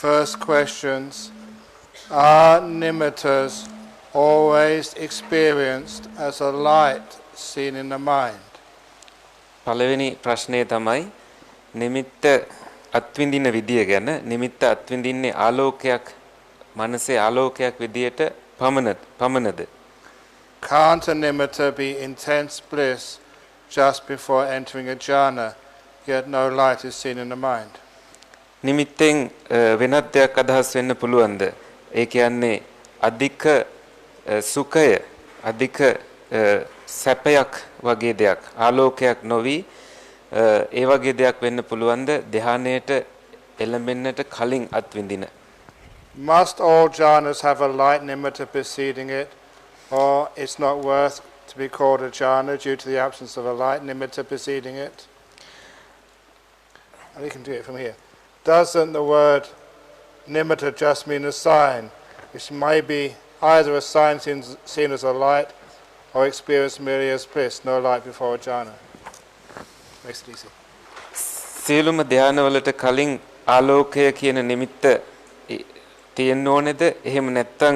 First questions. Are nimittas always experienced as a light seen in the mind? පළවෙනි ප්‍රශ්නය තමයි නිමිත්ත අත්විඳින විදිය ගැන. නිමිත්ත අත්විඳින්නේ ආලෝකයක් මනසේ ආලෝකයක් විදියට පමණද? Can't a nimitta be intense bliss just before entering a jhana, yet no light is seen in the mind? නිමිත්තෙන් වෙනත් දෙයක් අදහස් වෙන්න පුළුවන්ද? ඒ කියන්නේ අධික සුඛය අධික සැපයක් වගේ දෙයක් ආලෝකයක් නොවි ඒ වගේ දෙයක් වෙන්න පුළුවන්ද ධානයට එළඹෙන්නට කලින් අත්විඳින? Must all jhanas have a light nimitta preceding it, or it's not worth to be called a jhana due to the absence of a light nimitta preceding it? And you can do it from here. Doesn't the word nimitta just mean a sign, which may be either a sign seen as a light or experienced merely as bliss, no light before a jhana? Makes it easy. සියලුම ධානවලට කලින් ආලෝකය කියන නිමිත්ත තියෙන්න ඕනේද? එහෙම නැත්නම්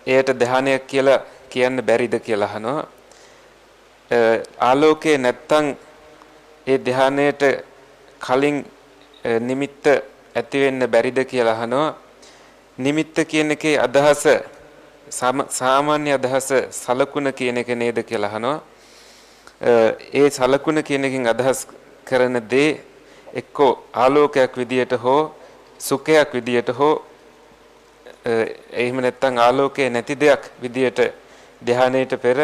එයට ධානයක් කියලා කියන්න බැරිද කියලා අහනවා. ආලෝකය නැත්නම් ඒ ධානයට කලින් නිමිත්ත ඇති වෙන්න බැරිද කියලා අහනවා. නිමිත්ත කියන එකේ අදහස සාමාන්‍ය අදහස සලකුණ කියන එක නේද කියලා අහනවා. ඒ සලකුණ කියන එකෙන් අදහස් කරන දේ එක්කෝ ආලෝකයක් විදියට හෝ සුඛයක් විදියට හෝ එහෙම නැත්නම් ආලෝකයේ නැති දෙයක් විදියට ධානයට පෙර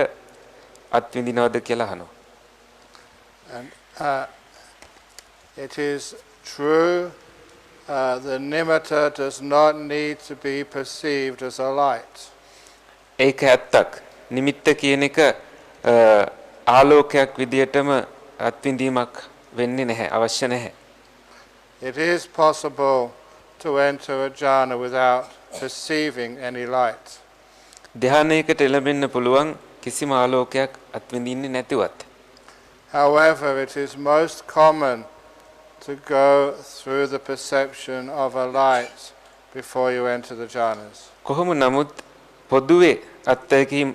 අත්විඳිනවද කියලා අහනවා. It is true the nimitta does not need to be perceived as a light. ඒක ඇත්තක්. නිමිත්ත කියන එක ආලෝකයක් විදියටම අත්විඳීමක් වෙන්නේ නැහැ, අවශ්‍ය නැහැ. It is possible to enter a jhana without perceiving any light. ධානයකට එළඹෙන්න පුළුවන් කිසිම ආලෝකයක් අත්විඳින්නේ නැතිවත්. However, it is most common to go through the perception of a light before you enter the jhanas. කොහොම නමුත් පොදුවේ අත්දැකීම්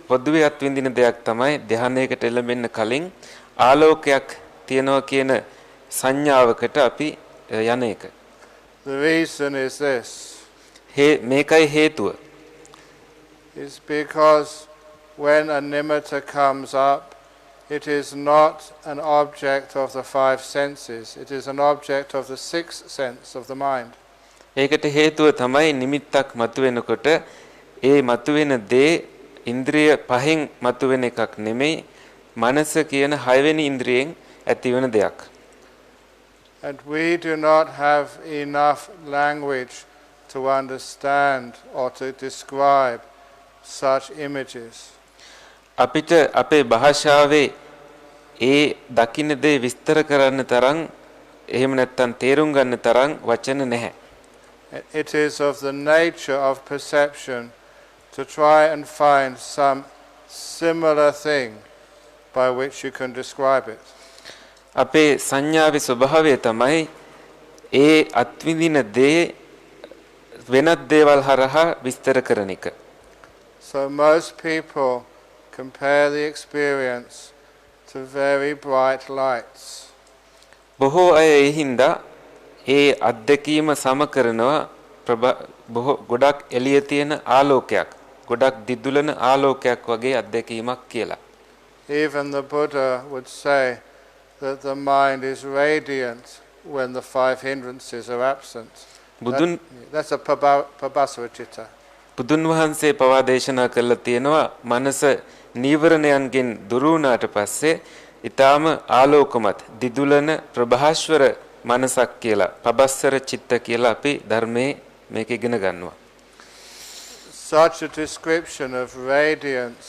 පොදුවේ අත්විඳින දෙයක් තමයි ධානයකට එළඹෙන්න කලින් ආලෝකයක් තියනවා කියන සංඥාවකට අපි යන එක. The reason is this. මේකයි හේතුව. Is because when a nimitta comes up, it is not an object of the five senses. It is an object of the sixth sense of the mind. ඒකට හේතුව තමයි නිමිත්තක් මතුවෙනකොට ඒ මතුවෙන දේ ඉන්ද්‍රිය පහෙන් මතුවෙන එකක් නෙමෙයි මනස කියන 6 වෙනි ඉන්ද්‍රියෙන් ඇතිවන දෙයක්. And we do not have enough language to understand or to describe such images. අපිට අපේ භාෂාවේ ඒ දකින්න දේ විස්තර කරන්න තරම් එහෙම නැත්නම් තේරුම් ගන්න තරම් වචන නැහැ. It is of the nature of perception to try and find some similar thing by which you can describe it. අපේ සංඥාවේ ස්වභාවය තමයි ඒ අත්විඳින දේ වෙනත් දේවල් හරහා විස්තර කරන එක. So most people compare the experience to very bright lights. බොහෝ අය ඒ හින්දා ඒ අත්දැකීම සම කරනවා ගොඩක් එළිය තියෙන ආලෝකයක්, ගොඩක් දිදුලන ආලෝකයක් වගේ අත්දැකීමක් කියලා. Even the Buddha would say that the mind is radiant when the five hindrances are absent. That's a pabhasara citta. බුදුන් වහන්සේ පවා දේශනා කළා තියෙනවා මනස නීවරණයන්ගෙන් දුරු වුණාට පස්සේ ඊටාම ආලෝකමත් දිදුලන ප්‍රභාස්වර මනසක් කියලා පබස්සර චිත්ත කියලා අපි ධර්මයේ මේක ඉගෙන ගන්නවා. Such a description of radiance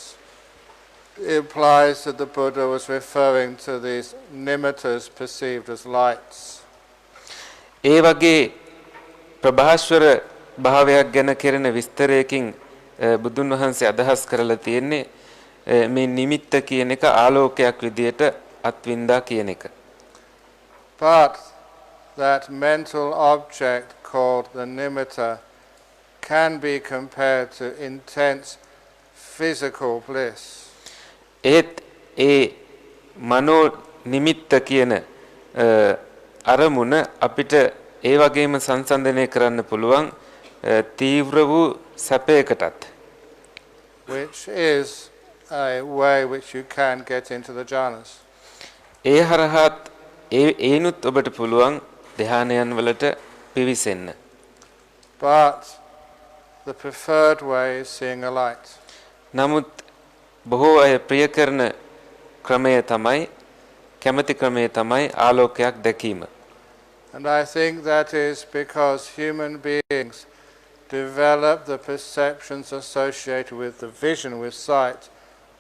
implies that the Buddha was referring to these nimittas perceived as lights. ඒ වගේ ප්‍රභාස්වර භාවයක් ගැන කෙරෙන විස්තරයකින් බුදුන් වහන්සේ අදහස් කරලා තියෙන්නේ මේ නිමිත්ත කියන එක ආලෝකයක් විදියට අත්විඳා කියන එක. But that mental object called the nimitta can be compared to intense physical bliss. ඒත් ඒ මනෝ නිමිත්ත කියන අරමුණ අපිට ඒ වගේම සංසන්දනය කරන්න පුළුවන් තීව්‍ර වූ සැපයකටත්. Which is a way which you can get into the jhanas. ඒ හරහත් ඒනුත් ඔබට පුළුවන් ධ්‍යානයන් වලට පිවිසෙන්න. But the preferred way is seeing a light. නමුත් බොහෝ අය ප්‍රිය කරන ක්‍රමය තමයි කැමැති ක්‍රමය තමයි ආලෝකයක් දැකීම. And I think that is because human beings develop the perceptions associated with the vision, with sight,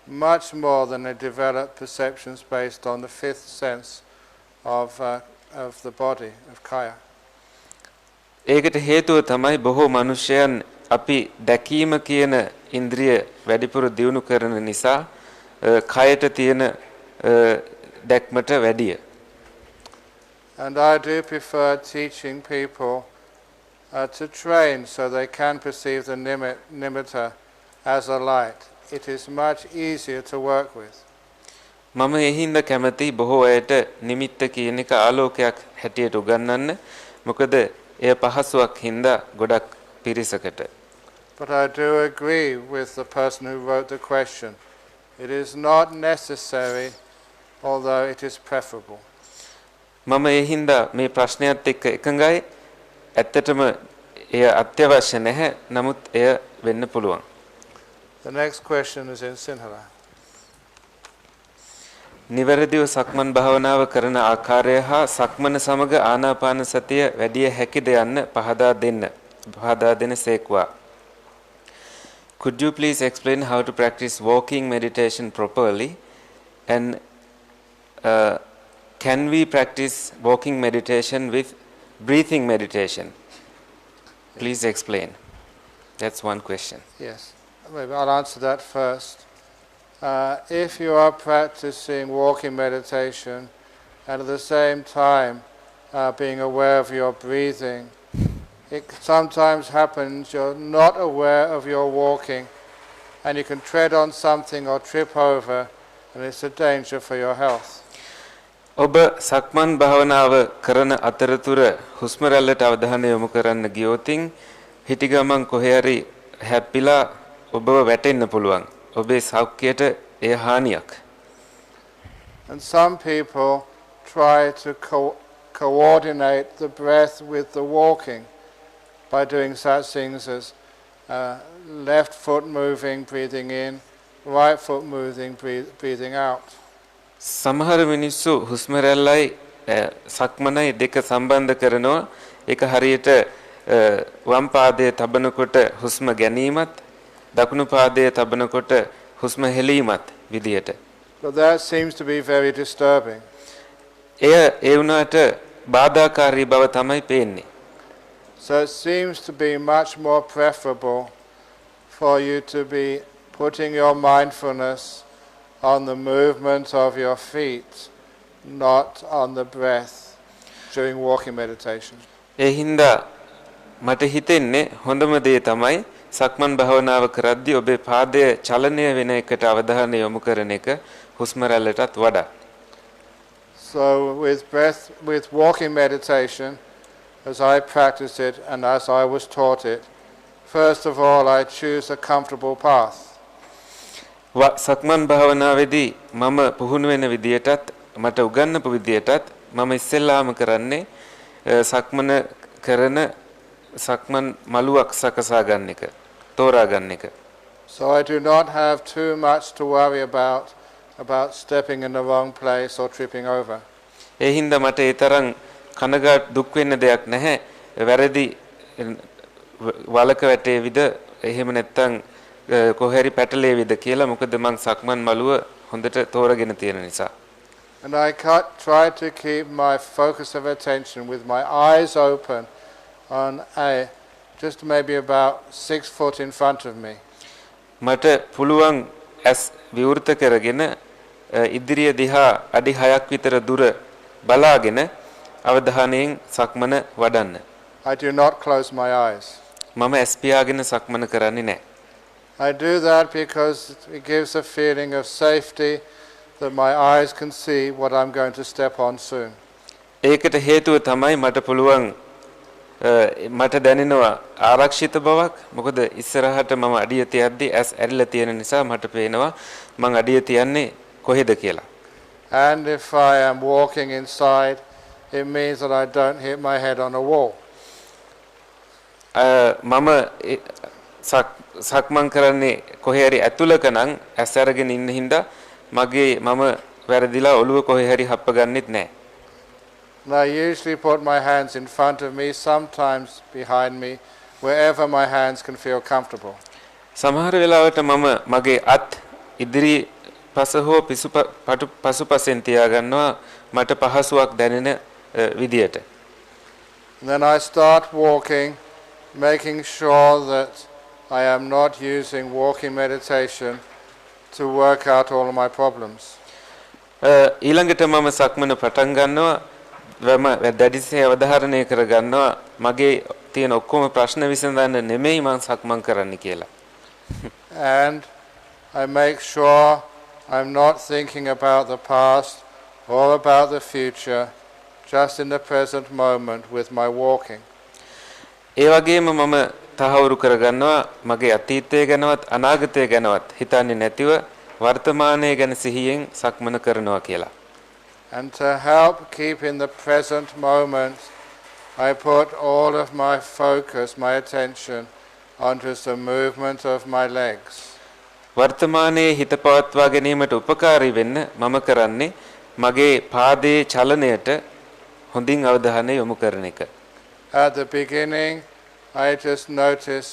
much more than they develop perceptions based on the fifth sense of the body, of kaya. ඒකට හේතුව තමයි බොහෝ මනුෂ්‍යයන් අපි දැකීම කියන ඉන්ද්‍රිය වැඩිපුර දියුණු කරන නිසා කයට තියෙන දැක්මට වැඩිය. And I do prefer teaching people to train so they can perceive the nimitta as a light. It is much easier to work with. මම එහිඳ කැමති බොහෝ අයට නිමිත්ත කියන එක ආලෝකයක් හැටියට උගන්වන්න. මොකද එය පහසුවක් හින්දා ගොඩක් පිරිසකට. But I do agree with the person who wrote the question. It is not necessary, although it is preferable. මම එහිඳ මේ ප්‍රශ්නයත් එක්ක එකඟයි. ඇත්තටම එය අත්‍යවශ්‍ය නැහැ. නමුත් එය වෙන්න පුළුවන්. The next question is in Sinhala. නිවැරදිව සක්මන් භාවනාව කරන ආකාරය හා සක්මන සමග ආනාපාන සතිය වැඩි හැකිද යන්න පහදා දෙන සේක්වා. Could you please explain how to practice walking meditation properly, and can we practice walking meditation with breathing meditation? Please explain. That's one question. Yes, maybe I'll answer that first. If you are practicing walking meditation and at the same time being aware of your breathing, it sometimes happens you're not aware of your walking and you can tread on something or trip over, and it's a danger for your health. ඔබ සක්මන් භාවනාව කරන අතරතුර හුස්ම රැල්ලට අවධානය යොමු කරන්න ගියොතින් හිටි ගමන් කොහේ හරි හැප්පිලා ඔබව වැටෙන්න පුළුවන්. ඔබේ සෞඛ්‍යයට එය හානියක්. And some people try to coordinate the breath with the walking by doing such things as left foot moving, breathing in, right foot moving, breathing out. සමහර මිනිස්සු හුස්ම රැල්ලයි සක්මනයි දෙක සම්බන්ධ කරනවා. ඒක හරියට වම් පාදයේ තබනකොට හුස්ම ගැනීමත් දකුණු පාදයේ තබනකොට හුස්ම හෙලීමත් විදියට. But that seems to be very disturbing. එය ඒ වුණාට බාධාකාරී බව තමයි පේන්නේ. So it seems to be much more preferable for you to be putting your mindfulness on the movement of your feet, not on the breath during walking meditation. ඒ හින්දා මට හිතෙන්නේ හොඳම දේ තමයි සක්මන් භාවනාව කරද්දී ඔබේ පාදයේ චලනය වෙන එකට අවධානය යොමු කරන එක හුස්ම රැල්ලටත් වඩා. So with walking meditation, as I practice it and as I was taught it, first of all I choose a comfortable path. සක්මන් භාවනාවේදී මම පුහුණු වෙන විදියටත් මට උගන්වපු විදියටත් මම ඉස්සෙල්ලාම කරන්නේ සක්මන කරන සක්මන් මළුවක් සකසා ගන්න එක, තෝරා ගන්න එක. So I do not have too much to worry about stepping in the wrong place or tripping over. ඒ හින්දා මට ඒ තරම් කනගාටු දුක් වෙන්න දෙයක් නැහැ. වැරදි වලක වැටේවිද එහෙම නැත්නම් කොහේරි පැටලේවිද කියලා. මොකද මං සක්මන් මළුව හොඳට තෝරගෙන තියෙන නිසා. And I try to keep my focus of attention with my eyes open on just maybe about 6 foot in front of me. මට පුළුවන් ඇස් විවෘත කරගෙන ඉදිරිය දිහා අඩි 6ක් විතර දුර බලාගෙන අවධානයෙන් සක්මන වඩන්න. I do not close my eyes. මම ඇස් පියාගෙන සක්මන කරන්නේ නැහැ. I do that because it gives a feeling of safety that my eyes can see what I'm going to step on soon. ඒකට හේතුව තමයි මට පුළුවන් මට දැනෙනවා ආරක්ෂිත බවක්. මොකද ඉස්සරහට මම අඩිය තියද්දි ඇස් ඇරිලා තියෙන නිසා මට පේනවා මං අඩිය තියන්නේ කොහෙද කියලා. And if I am walking inside, it means that I don't hit my head on a wall. මම සක්මන් කරන්නේ කොහේ හරි ඇතුළක නම් ඇස් අරගෙන ඉන්න හින්දා මම වැරදිලා ඔළුව කොහේ හරි හප්ප ගන්නෙත් නැහැ. And I usually put my hands in front of me, sometimes behind me, wherever my hands can feel comfortable. සමහර වෙලාවට මම මගේ අත් ඉදිරි පස හෝ පසුපසෙන් තියා ගන්නවා මට පහසුවක් දැනෙන විදියට. And then I start walking, making sure that I am not using walking meditation to work out all of my problems. ඊළඟට මම සක්මන පටන් ගන්නවා වම දැඩිසේ අවධාරණය කර ගන්නවා මගේ තියෙන ඔක්කොම ප්‍රශ්න විසඳන්න නෙමෙයි මම සක්මන් කරන්න කියලා. And I make sure I'm not thinking about the past or about the future, just in the present moment with my walking. ඒ වගේම මම තහවුරු කර ගන්නවා මගේ අතීතය ගැනවත් අනාගතය ගැනවත් හිතන්නේ නැතිව වර්තමානය ගැන සිහියෙන් සක්මන කරනවා කියලා. And to help keep in the present moment, I put all of my focus, my attention, onto the movement of my legs. වර්තමානයේ හිත පවත්වා ගැනීමට උපකාරී වෙන්න මම කරන්නේ මගේ පාදයේ චලනයට හොඳින් අවධානය යොමු කරන එක. At the beginning, I just notice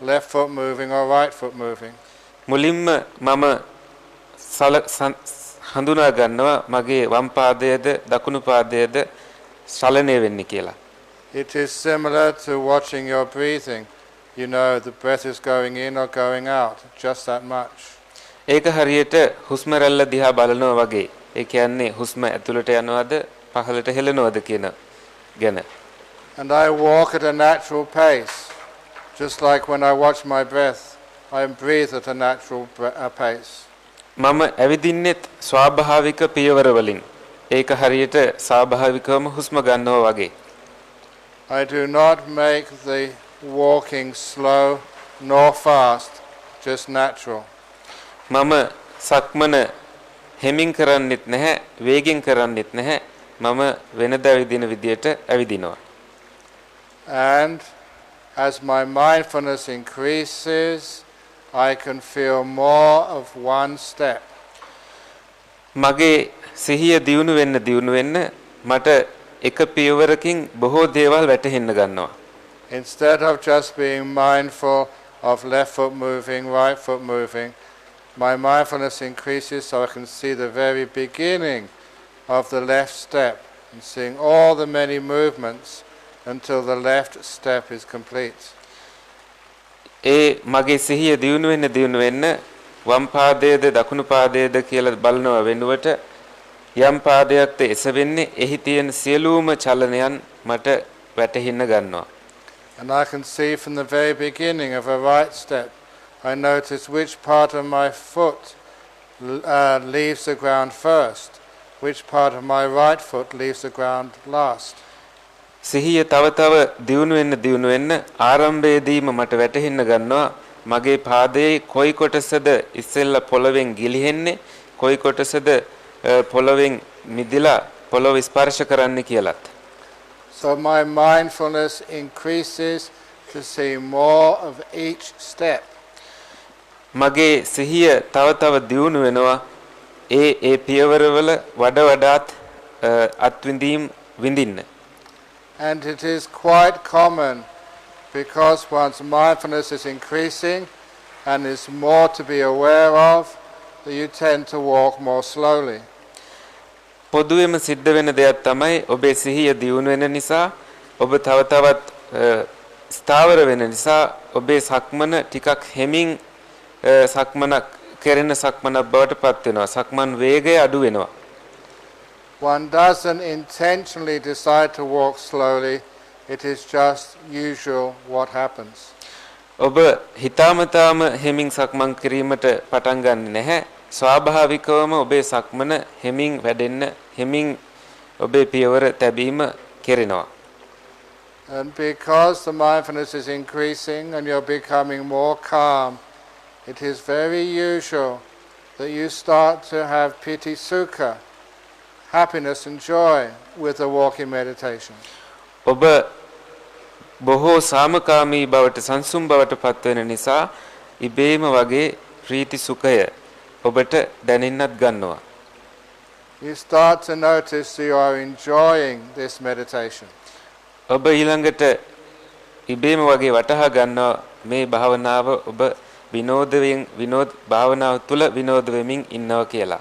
left foot moving or right foot moving. මුලින්ම මම හඳුනා ගන්නවා මගේ වම් පාදයේද දකුණු පාදයේද චලනය වෙන්නේ කියලා. It is similar to watching your breathing. You know the breath is going in or going out, just that much. ඒක හරියට හුස්ම රැල්ල දිහා බලනවා වගේ. ඒ කියන්නේ හුස්ම ඇතුළට යනවද පහළට හෙලනවද කියන ගැන. And I walk at a natural pace, just like when I watch my breath, I breathe at a natural pace. මම ඇවිදින්නෙත් ස්වාභාවික පියවර වලින්. ඒක හරියට ස්වාභාවිකවම හුස්ම ගන්නවා වගේ. I do not make the walking slow nor fast, just natural. මම සක්මන හෙමින් කරන්නෙත් නැහැ, වේගෙන් කරන්නෙත් නැහැ. මම වෙනදා ඇවිදින විදියට ඇවිදිනවා. And as my mindfulness increases, I can feel more of one step. මගේ සිහිය දියුණු වෙන්න මට එක පියවරකින් බොහෝ දේවල් වැටහෙන්න ගන්නවා. Instead of just being mindful of left foot moving, right foot moving, my mindfulness increases so I can see the very beginning of the left step and seeing all the many movements until the left step is complete. ඒ මගේ සිහිය දියුණු වෙන්න වම් පාදයේද දකුණු පාදයේද කියලා බලනවා වෙනුවට යම් පාදයක්ද එසවෙන්නේ එහි තියෙන සියලුම චලනයන් මට වැටහෙන්න ගන්නවා. And I can see from the very beginning of a right step, I notice which part of my foot leaves the ground first, which part of my right foot leaves the ground last. සිහිය තව දියුණු වෙන්න ආරම්භයේදීම මට වැටහෙන්න ගන්නවා මගේ පාදයේ කොයි කොටසද ඉස්සෙල්ලා පොළවෙන් ගිලිහෙන්නේ කොයි කොටසද පොළවෙන් මිදිලා පොළව ස්පර්ශ කරන්නේ කියලාත්. So my mindfulness increases to see more of each step. මගේ සිහිය තව දියුණු වෙනවා ඒ පියවරවල වඩාත් අත්විඳීම් විඳින්න. And it is quite common because one's mindfulness is increasing and is more to be aware of, that you tend to walk more slowly. පොදුවේම සිද්ධ වෙන දෙයක් තමයි ඔබේ සිහිය දියුණු වෙන නිසා ඔබ තවත් ස්ථාවර වෙන නිසා ඔබේ සක්මන ටිකක් හෙමින් සක්මනක් කෙරෙන සක්මනක් බවට පත් වෙනවා. සක්මන් වේගය අඩු වෙනවා. one doesn't intentionally decide to walk slowly. It is just usual what happens. ඔබ හිතාමතාම හෙමින් සක්මන් කිරීමට පටන් ගන්නේ නැහැ. ස්වාභාවිකවම ඔබේ සක්මන හෙමින් වැඩෙන්න හෙමින් ඔබේ පියවර තැබීම කෙරෙනවා. And because the mindfulness is increasing and you're becoming more calm, it is very usual that you start to have piti sukha, happiness and joy with the walking meditation. ඔබ බොහෝ සාමකාමී බවට සංසුම් බවට පත්වෙන නිසා ඉබේම වගේ ප්‍රීති සුඛය ඔබට දැනෙන්නත් ගන්නවා. You start to notice that you are enjoying this meditation. ඔබ ඊළඟට ඉබේම වගේ වටහා ගන්නවා මේ භාවනාව ඔබ විනෝද භාවනාව තුල විනෝද වෙමින් ඉන්නවා කියලා.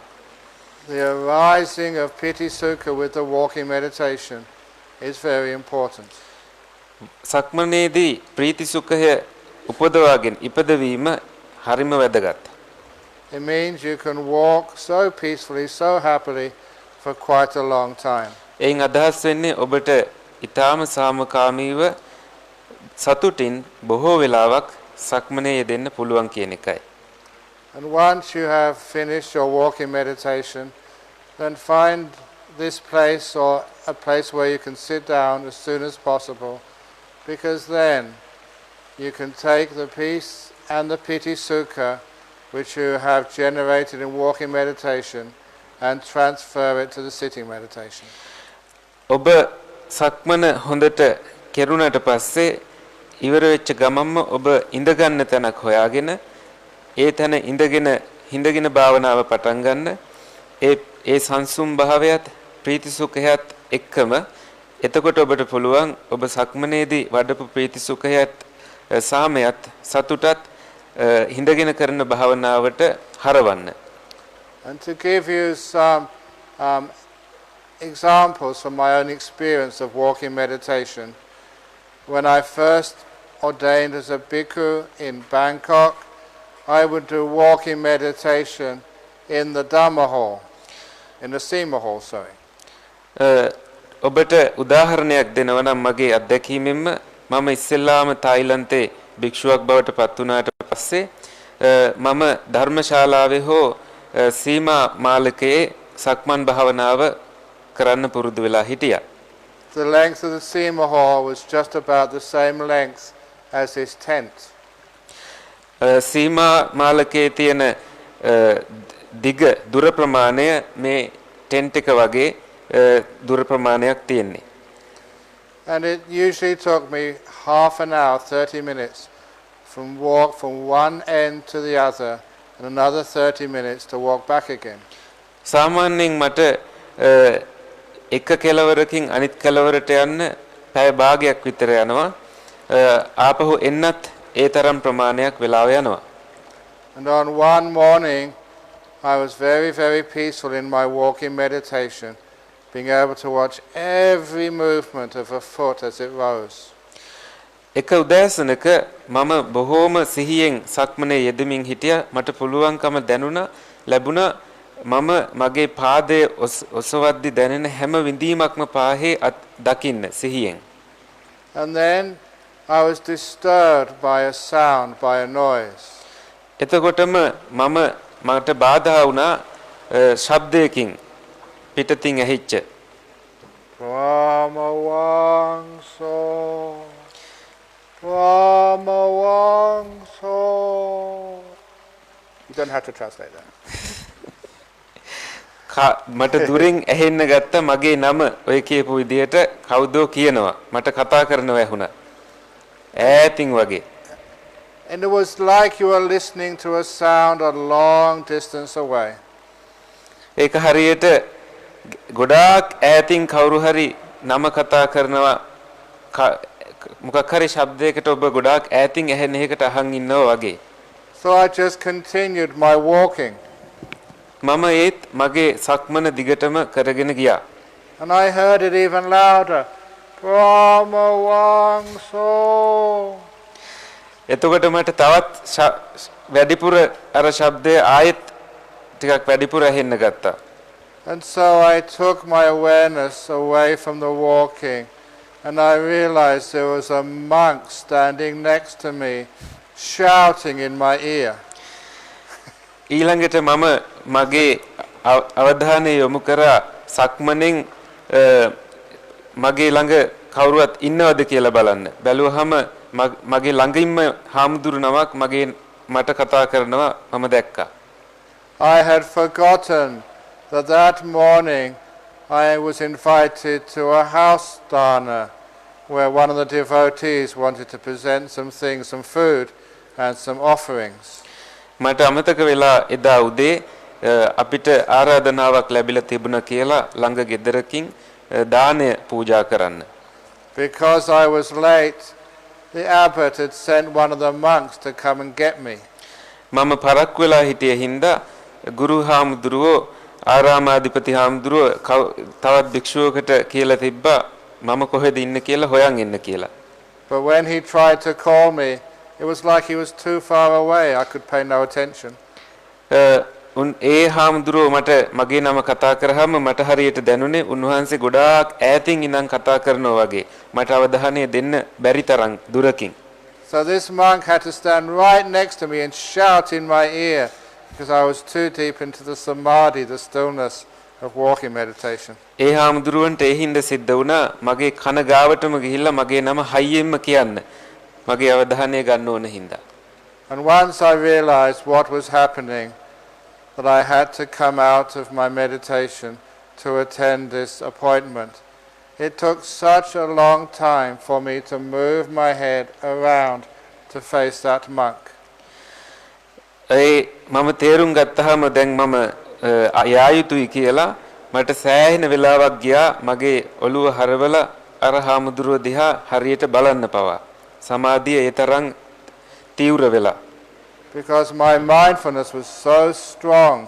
The arising of piti sukha with the walking meditation is very important. සක්මනේදී ප්‍රීති සුඛය උපදවාගෙන ඉපදවීම හරිම වැදගත්. It means you can walk so peacefully, so happily for quite a long time. එයින් අදහස් වෙන්නේ ඔබට ඊටාම සාමකාමීව සතුටින් බොහෝ වෙලාවක් සක්මනේ යෙදෙන්න පුළුවන් කියන එකයි. And once you have finished your walking meditation, then find this place or a place where you can sit down as soon as possible, because then you can take the peace and the piti sukha which you have generated in walking meditation and transfer it to the sitting meditation. ඔබ සක්මන හොඳට කෙරුණට පස්සේ ඉවර වෙච්ච ගමන්ම ඔබ ඉඳ ගන්න තැනක් හොයාගෙන ඒ තැන ඉඳගෙන භාවනාව පටන් ගන්න. ඒ සංසුම් භාවයත් ප්‍රීති සුඛයත් එක්කම එතකොට ඔබට පුළුවන් ඔබ සක්මනේදී වඩපු ප්‍රීති සුඛයත් සාමයත් සතුටත් හිඳගෙන කරන භාවනාවට හරවන්න. And to give you some examples from my own experience of walking meditation, when I first ordained as a bhikkhu in Bangkok, I would do walking meditation in the Dhamma hall, in the Sema hall, sorry. ඔබට උදාහරණයක් දෙනවා නම් මගේ අත්දැකීමෙන්ම මම ඉස්සෙල්ලාම තායිලන්තේ භික්ෂුවක් බවට පත් වුණාට පස්සේ මම ධර්මශාලාවේ හෝ සීමා මාලකයේ සක්මන් භාවනාව කරන්න පුරුදු වෙලා හිටියා. The length of the Sema hall was just about the same length as this tent. සීමා මාලකයේ තියෙන දිග දුර ප්‍රමාණය මේ ටෙන්ට් එක වගේ දුර ප්‍රමාණයක් තියෙන්නේ. And it usually took me half an hour, 30 minutes, from one end to the other, and another 30 minutes to walk back again. සාමාන්‍යයෙන් මට එක කෙලවරකින් අනිත් කෙලවරට යන්න පැය භාගයක් විතර යනවා. ආපහු එන්නත් ඒ තරම් ප්‍රමාණයක් වෙලාව යනවා. And on one morning, I was very, very peaceful in my walking meditation, being able to watch every movement of a foot as it rose. එක උදෑසනක මම බොහෝම සිහියෙන් සක්මනේ යෙදමින් හිටියා. මට පුළුවන්කම ලැබුණා මම මගේ පාදයේ ඔසවද්දි දැනෙන හැම විඳීමක්ම පාහේ දකින්න සිහියෙන්. And then I was disturbed by a sound, by a noise. එතකොටම මට බාධා වුණා ශබ්දයකින් පිටතින් ඇහිච්ච. Brahma Wangso, Brahma Wangso. You don't have to translate that. මට දුරින් ඇහෙන්න ගත්ත මගේ නම ඔය කියපු විදියට කවුදෝ කියනවා. මට කතා කරනවා ඇහුණා. ඈතින් වගේ. And it was like you were listening to a sound a long distance away. ඒක හරියට ගොඩාක් ඈතින් කවුරු හරි නම කතා කරනවා මොකක් හරි ශබ්දයකට ඔබ ගොඩාක් ඈතින් ඇහෙන එකකට අහන් ඉන්නවා වගේ. So I just continued my walking. මම ඒත් මගේ සක්මන දිගටම කරගෙන ගියා. And I heard it even louder. Brahma Wangso. එතකොට මට තවත් වැඩිපුර අර ශබ්දය ආයෙත් ටිකක් වැඩිපුර ඇහෙන්න ගත්තා. And so I took my awareness away from the walking, and I realized there was a monk standing next to me, shouting in my ear. ඊළඟට මම මගේ අවධානය යොමු කරා සක්මණෙන් මගේ ළඟ කවුරුවත් ඉන්නවද කියලා බලන්න. බැලුවහම මගේ ළඟින්ම හාමුදුරු නමක් මට කතා කරනවා මම දැක්කා. I had forgotten that morning I was invited to a house dana where one of the devotees wanted to present some things, some food and some offerings. මට අමතක වෙලා එදා උදේ අපිට ආරාධනාවක් ලැබිලා තිබුණා කියලා ළඟ ගෙදරකින් දානය පූජා කරන්න. Because I was late, the abbot had sent one of the monks to come and get me. මම පරක් වෙලා හිටිය හින්දා ගුරු හාමුදුරුවෝ ආරාමාධිපති හාමුදුරුවෝ තවත් භික්ෂුවකට කියලා තිබ්බා මම කොහෙද ඉන්න කියලා හොයන් එන්න කියලා. But when he tried to call me, it was like he was too far away. I could pay no attention. ඒ හාමුදුරුවෝ මට මගේ නම කතා කරාම මට හරියට දැනුනේ උන්වහන්සේ ගොඩාක් ඈතින් ඉඳන් කතා කරනවා වගේ. මට අවධානය දෙන්න බැරි තරම් දුරකින්. So this monk had to stand right next to me and shout in my ear because I was too deep into the samadhi, the stillness of walking meditation. ඒ හාමුදුරුවන්ට ඒ හින්දා සිද්ධ වුණා මගේ කන ගාවටම ගිහිල්ලා මගේ නම හයියෙන්ම කියන්න. මගේ අවධානය ගන්න ඕන හින්දා. And once I realized what was happening, that I had to come out of my meditation to attend this appointment. It took such a long time for me to move my head around to face that monk. මම තේරුම් ගත්තාම දැන් මම යා යුතුයි කියලා මට සෑහෙන වෙලාවක් ගියා මගේ ඔළුව හරවලා අර හාමුදුරුව දිහා හරියට බලන්න පවා. සමාධිය ඒ තරම් තීව්‍ර වෙලා. Because my mindfulness was so strong.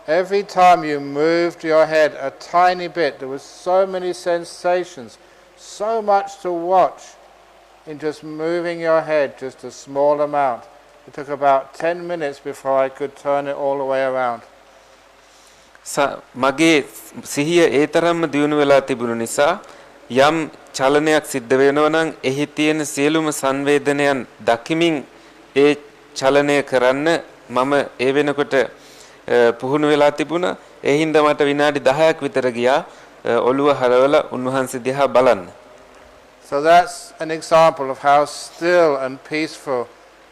Every time you moved your head a tiny bit, there was so many sensations, so much to watch in just moving your head just a small amount. It took about 10 minutes before I could turn it all the way around. මගේ සිහිය ඒ තරම්ම දියුණු වෙලා තිබුණු නිසා යම් චලනයක් සිද්ධ වෙනවා නම් එහි තියෙන සියලුම සංවේදනයන් දකිමින් ඒ චලනය කරන්න මම ඒ වෙනකොට පුහුණු වෙලා තිබුණා. ඒ හින්දා මට විනාඩි 10ක් විතර ගියා ඔළුව හරවලා උන්වහන්සේ දිහා බලන්න. So that's an example of how still and peaceful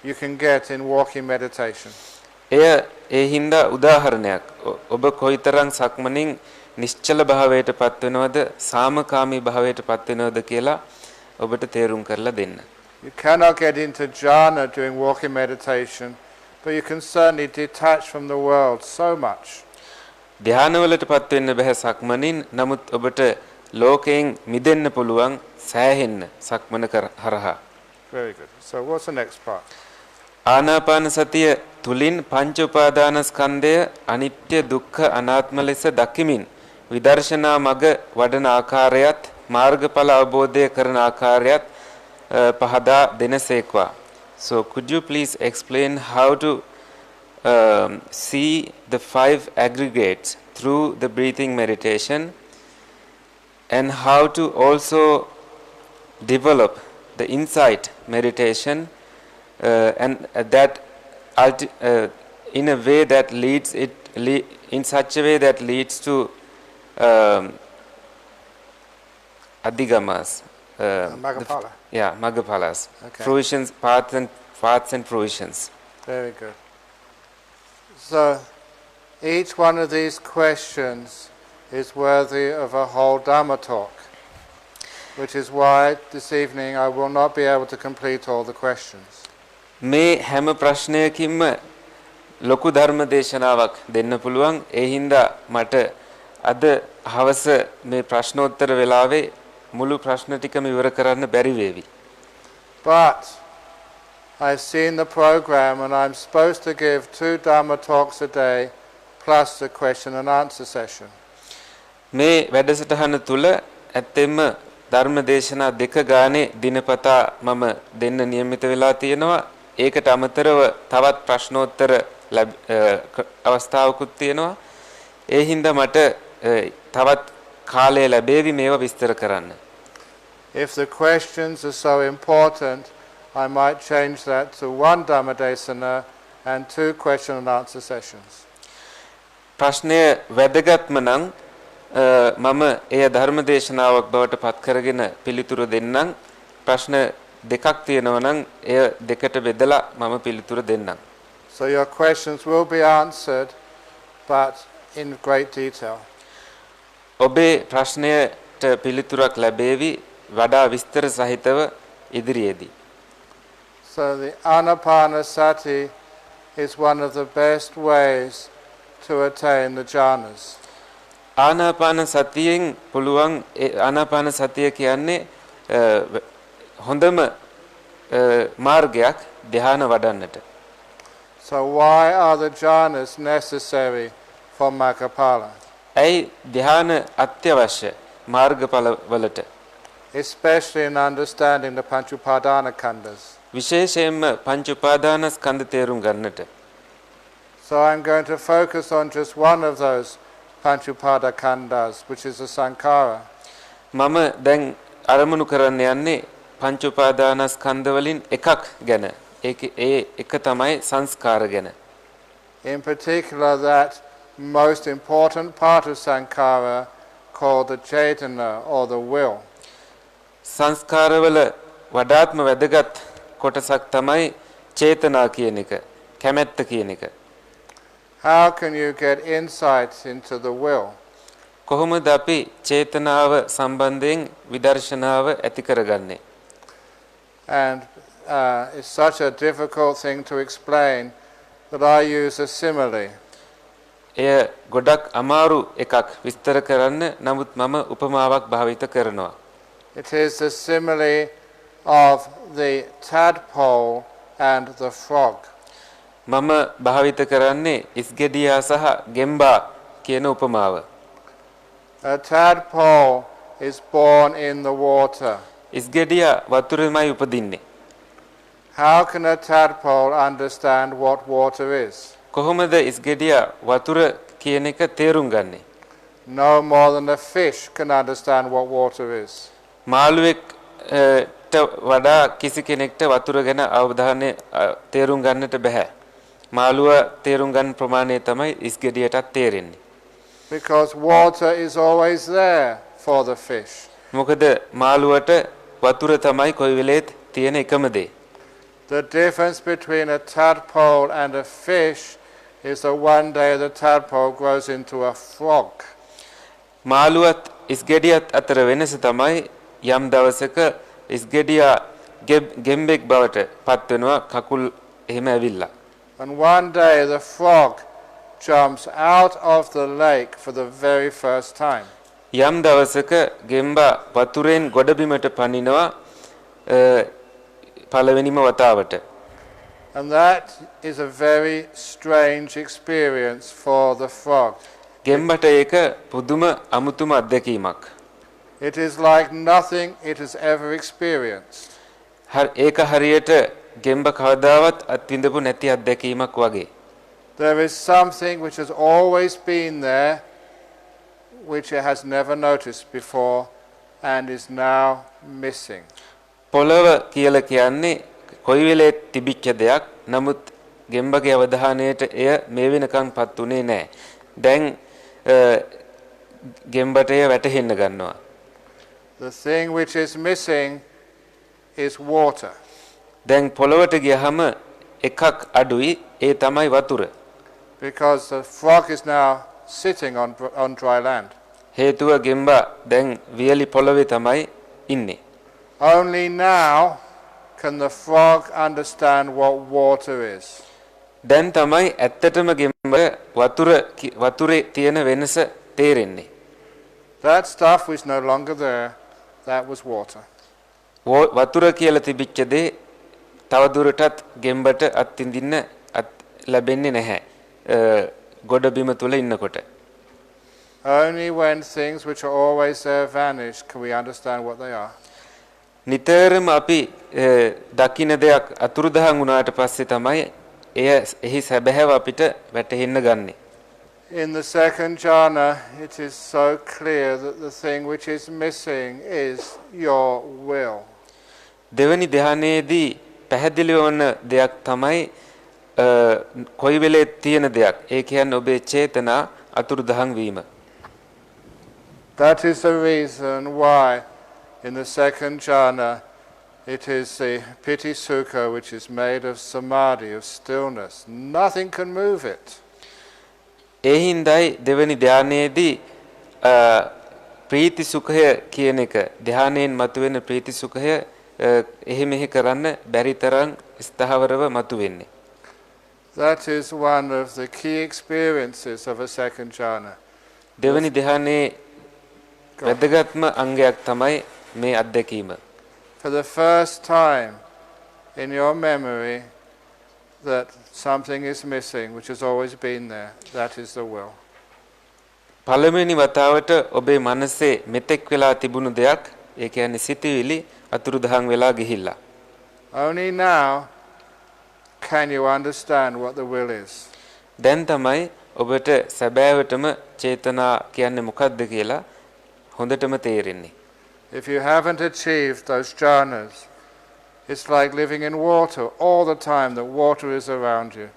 you can get in walking meditation. ඒ හින්දා උදාහරණයක් ඔබ කොයිතරම් සක්මනින් නිශ්චල භාවයට පත් වෙනවද සාමකාමී භාවයට පත් වෙනවද කියලා ඔබට තේරුම් කරලා දෙන්න. You cannot get into jhana during walking meditation, but you can certainly detach from the world so much. ධානවලට පත් වෙන්න බෑ සක්මනින්. නමුත් ඔබට ලෝකයෙන් මිදෙන්න පුළුවන් සෑහෙන්න සක්මන හරහා. Very good. So what's the next part? ආනාපාන සතිය තුලින් පංච උපාදානස්කන්ධය අනිත්‍ය දුක්ඛ අනාත්ම ලෙස දකිමින් විදර්ශනා මග වඩන ආකාරයත් මාර්ගඵල අවබෝධය කරන ආකාරයත් පහදා දෙනසේක්වා. So could you please explain how to see the 5 aggregates through the breathing meditation and how to also develop the insight meditation and that in a way that leads in such a way that leads to adhigamas. Magaphala. Magaphalas. Okay. Fruitions, paths and fruitions. Very good. So each one of these questions is worthy of a whole Dhamma talk, which is why this evening I will not be able to complete all the questions. මේ හැම ප්‍රශ්නයකින්ම ලොකු ධර්ම දේශනාවක් දෙන්න පුළුවන්. ඒ හින්දා මට අද හවස මේ ප්‍රශ්නෝත්තර වෙලාවේ මුළු ප්‍රශ්න ටිකම ඉවර කරන්න බැරි වේවි. But I've seen the program and I'm supposed to give 2 Dhamma talks a day plus the question and answer session. මේ වැඩසටහන තුල ඇත්තෙන්ම ධර්ම දේශනා දෙක ගානේ දිනපතා මම දෙන්න නියමිත වෙලා තියෙනවා. ඒකට අමතරව තවත් ප්‍රශ්නෝත්තර අවස්ථාවකුත් තියෙනවා. ඒ හින්දා මට තවත් කාලය ලැබෙවි මේවා විස්තර කරන්න. If the questions are so important, I might change that to one Dhamma Desana and 2 question and answer sessions. ප්‍රශ්නය වැදගත්ම නම් මම එය ධර්ම දේශනාවක් බවට පත් කරගෙන පිළිතුරු දෙන්නම්. ප්‍රශ්න දෙකක් තියෙනවා නම් එය දෙකට බෙදලා මම පිළිතුරු දෙන්නම්. So your questions will be answered, but in great detail. ඔබේ ප්‍රශ්නයට පිළිතුරක් ලැබෙවි වඩා විස්තර සහිතව ඉදිරියේදී. So the Anapanasati is one of the best ways to attain the jhanas. ආනාපාන සතියෙන් පුළුවන් ආනාපාන සතිය කියන්නේ හොඳම මාර්ගයක් ධ්‍යාන වඩන්නට. So why are the jhanas necessary for Makkapala? ඇයි ධ්‍යාන අත්‍යවශ්‍ය මාර්ගඵල වලට? Especially in understanding the Panch Upadana Khandhas. විශේෂයෙන්ම පංච උපාදාන ස්කන්ධ තේරුම් ගන්නට. So I'm going to focus on just one of those Panch Upadana Khandhas, which is the Sankhara. මම දැන් අරමුණු කරන්න යන්නේ පංච උපාදාන ස්කන්ධ වලින් එකක් ගැන. ඒ එක තමයි සංස්කාර ගැන. In particular, that most important part of Sankhara called the Cetana or the will. සංස්කාරවල වඩාත්ම වැදගත් කොටසක් තමයි චේතනා කියන එක, කැමැත්ත කියන එක. How can you get insight into the will? කොහොමද අපි චේතනාව සම්බන්ධයෙන් විදර්ශනාව ඇති කරගන්නේ? And it's such a difficult thing to explain that I use a simile. එය ගොඩක් අමාරු එකක් විස්තර කරන්න. නමුත් මම උපමාවක් භාවිත කරනවා. It is the simile of the tadpole and the frog. මම භාවිත කරන්නේ ඉස්ගෙඩියා සහ ගෙම්බා කියන උපමාව. A tadpole is born in the water. ඉස්ගෙඩියා වතුරෙමයි උපදින්නේ. How can a tadpole understand what water is? කොහොමද ඉස්ගෙඩියා වතුර කියන එක තේරුම් ගන්නේ? No more than a fish can understand what water is. මාළුවෙක්ට වඩා කිසි කෙනෙක්ට වතුර ගැන අවධානය තේරුම් ගන්නට බෑ. මාළුව තේරුම් ගන්න ප්‍රමාණය තමයි ඉස්ගෙඩියටත් තේරෙන්නේ. Because water is always there for the fish. මොකද මාළුවට වතුර තමයි කොයි වෙලේත් තියෙන එකම දේ. The difference between a tadpole and a fish is that one day the tadpole grows into a frog. මාළුවත් ඉස්ගෙඩියත් අතර වෙනස තමයි යම් දවසක ඉස්ගෙඩියා ගෙම්බෙක් බවට පත් වෙනවා කකුල් එහෙම ඇවිල්ලා. And one day the frog jumps out of the lake for the very first time. යම් දවසක ගෙම්බා වතුරෙන් ගොඩබිමට පනිනවා පළවෙනිම වතාවට. And that is a very strange experience for the frog. ගෙම්බට ඒක පුදුම අමුතුම අත්දැකීමක්. It is like nothing it has ever experienced. ඒක හරියට ගෙම්බ කවදාවත් අත්විඳපු නැති අත්දැකීමක් වගේ. There is something which has always been there, which it has never noticed before and is now missing. පොළව කියලා කියන්නේ කොයි වෙලේ තිබිච්ච දෙයක්. නමුත් ගෙම්බගේ අවධානයට එය මේ වෙනකන්පත් උනේ නැහැ. දැන් ගෙම්බට එය වැටහෙන්න ගන්නවා. The thing which is missing is water. දැන් පොළවට ගියහම එකක් අඩුයි, ඒ තමයි වතුර. Because the frog is now sitting on dry land. හේතුව ගෙම්බා දැන් වියලි පොළවේ තමයි ඉන්නේ. Only now can the frog understand what water is. දැන් තමයි ඇත්තටම ගෙම්බ වතුරේ තියෙන වෙනස තේරෙන්නේ. That stuff was no longer there. That was water. වතුර කියලා තිබිච්ච දේ තවදුරටත් ගෙම්බට අත්විඳින්න ලැබෙන්නේ නැහැ. ගොඩබිම තුල ඉන්නකොට. Only when things which are always there vanish can we understand what they are. නිතරම අපි දකින්න දෙයක් අතුරුදහන් වුණාට පස්සේ තමයි එහි සැබෑව අපිට වැටහෙන්න ගන්නෙ. In the second jhana, it is so clear that the thing which is missing is your will. දෙවනි ධ්‍යානයේදී පැහැදිලි වන දෙයක් තමයි කොයි වෙලේ තියෙන දෙයක්. ඒ කියන්නේ ඔබේ චේතනා අතුරුදහන් වීම. That is the reason why in the second jhana it is the piti sukha which is made of samadhi, of stillness. Nothing can move it. ඒ හින්දායි දෙවනි ධ්‍යානයේදී ප්‍රීති සුඛය කියන එක ධ්‍යානයෙන් මතුවෙන ප්‍රීති සුඛය එහෙ මෙහෙ කරන්න බැරි තරම් ස්ථාවරව මතුවෙන්නේ. That is one of the key experiences of a second jhana. දෙවනි ධ්‍යානයේ වැදගත්ම අංගයක් තමයි මේ අත්දැකීම. For the first time in your memory that something is missing which has always been there, that is the will. පළවෙනි වතාවට ඔබේ මනසේ මෙතෙක් වෙලා තිබුණු දෙයක්, ඒ කියන්නේ සිතවිලි අතුරුදහන් වෙලා ගිහිල්ලා. Only now can you understand what the will is. දැන් තමයි ඔබට සැබෑවටම චේතනා කියන්නේ මොකක්ද කියලා හොඳටම තේරෙන්නේ. If you haven't achieved those jhanas, it's like living in water all the time, the water is around you.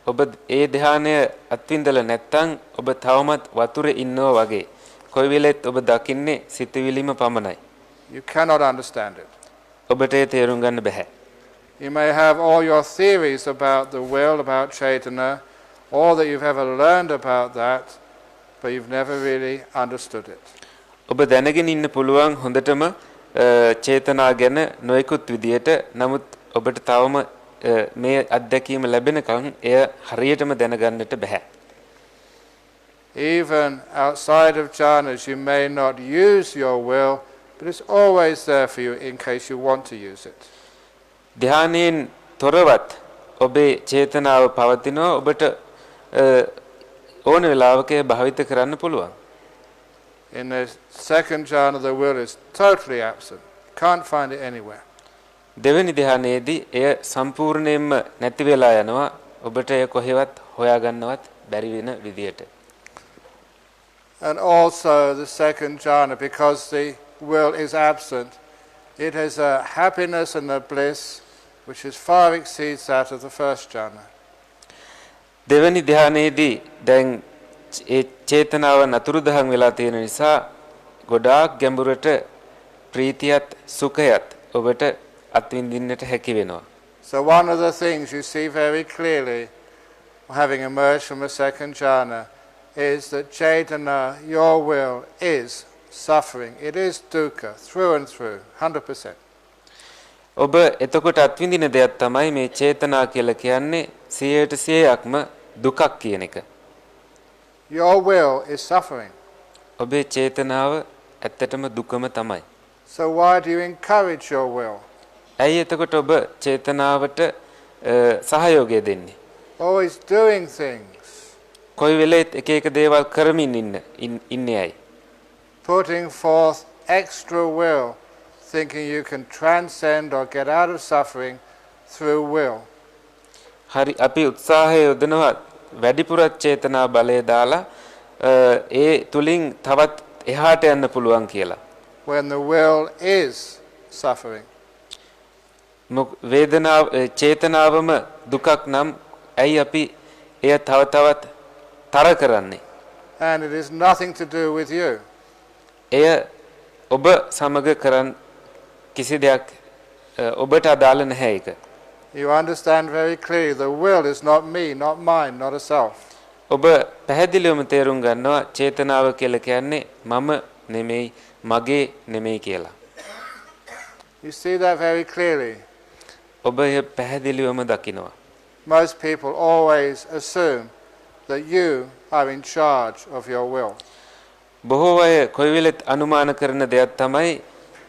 ඔබ ඒ ධ්‍යානය අත්විඳලා නැත්නම් ඔබ තවමත් වතුරේ ඉන්නවා වගේ. කොයි වෙලෙත් ඔබ දකින්නේ සිතවිලිම පමණයි. You cannot understand it. ඔබට ඒ තේරුම් ගන්න බෑ. You may have all your theories about the will, about Chaitanya, all that you've ever learned about that, but you've never really understood it. ඔබ දැනගෙන ඉන්න පුළුවන් හොඳටම චේතනා ගැන නොයෙකුත් විදියට. නමුත් ඔබට තවම මේ අත්දැකීම ලැබෙනකන් එය හරියටම දැනගන්නට බෑ. Even outside of jhanas, you may not use your will, but it's always there for you in case you want to use it. ධ්‍යානයෙන් තොරවත් ඔබේ චේතනාව පවතිනවා. ඔබට ඕන වෙලාවක භාවිත කරන්න පුළුවන්. In the second jhana, the will is totally absent. Can't find it anywhere. දෙවෙනි ධ්‍යානයේදී එය සම්පූර්ණයෙන්ම නැති වෙලා යනවා. ඔබට එය කොහෙවත් හොයාගන්නවත් බැරි වෙන විදියට. And also the second jhana, because the will is absent, it has a happiness and a bliss which is far exceeds that of the first jhana. දෙවෙනි ධ්‍යානයේදී දැන් ඒ චේතනාව නතුරුදහන් වෙලා තියෙන නිසා ගොඩාක් ගැඹුරට ප්‍රීතියත් සුඛයත් ඔබට අත්විඳින්නට හැකි වෙනවා. So one of the things you see very clearly, having emerged from a second jhana, is that Chaitanya, your will, is suffering. It is dukkha, through and through, 100%. ඔබ එතකොට අත්විඳින දෙයක් තමයි මේ චේතනා කියලා කියන්නේ 100%ක්ම දුකක් කියන එක. Your will is suffering. ඔබේ චේතනාව ඇත්තටම දුකම තමයි. So why do you encourage your will? ඇයි එතකොට ඔබ චේතනාවට සහයෝගය දෙන්නේ? Always doing things. කොයි වෙලෙත් එක එක දේවල් කරමින් ඉන්නේ ඇයි? Putting forth extra will, thinking you can transcend or get out of suffering through will. හරි අපි උත්සාහය යොදනවා වැඩිපුර චේතනා බලය දාලා ඒ තුලින් තවත් එහාට යන්න පුළුවන් කියලා. When the will is suffering. වේදනාව චේතනාවම දුකක් නම් ඇයි අපි එය තව තවත් තර කරන්නේ? And it is nothing to do with you. එය ඔබ සමග කරන් කිසි දෙයක් ඔබට අදාළ නැහැ ඒක. You understand very clearly the will is not me, not mine, not a self. ඔබ පැහැදිලිවම තේරුම් ගන්නවා චේතනාව කියලා කියන්නේ මම නෙමෙයි මගේ නෙමෙයි කියලා. You see that very clearly. ඔබ එය පැහැදිලිවම දකිනවා. Most people always assume that you are in charge of your will. බොහෝ අය කොයි වෙලෙත් අනුමාන කරන දෙයක් තමයි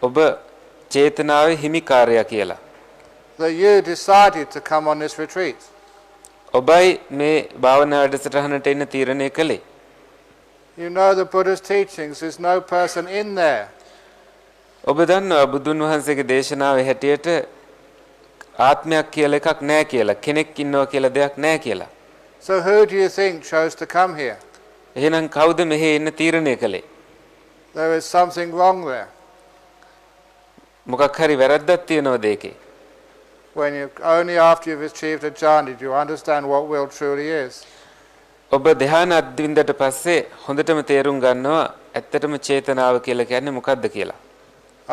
ඔබ චේතනාවේ හිමිකාරයා කියලා. That you decided to come on this retreat. ඔබයි මේ භාවනා වැඩසටහනට එන්න තීරණය කළේ. You know the Buddha's teachings, there's no person in there. ඔබ දන්නවා බුදුන් වහන්සේගේ දේශනාවේ හැටියට ආත්මයක් කියලා එකක් නැහැ කියලා, කෙනෙක් ඉන්නවා කියලා දෙයක් නැහැ කියලා. So who do you think chose to come here? එහෙනම් කවුද මෙහි එන්න තීරණය කළේ? There is something wrong there. මොකක් හරි වැරද්දක් තියෙනවද ඒකේ? When you only after you've achieved ajahn did you understand what will truly is. ඔබ ධ්‍යාන අත්විඳට පස්සේ හොඳටම තේරුම් ගන්නවා ඇත්තටම චේතනාව කියලා කියන්නේ මොකක්ද කියලා.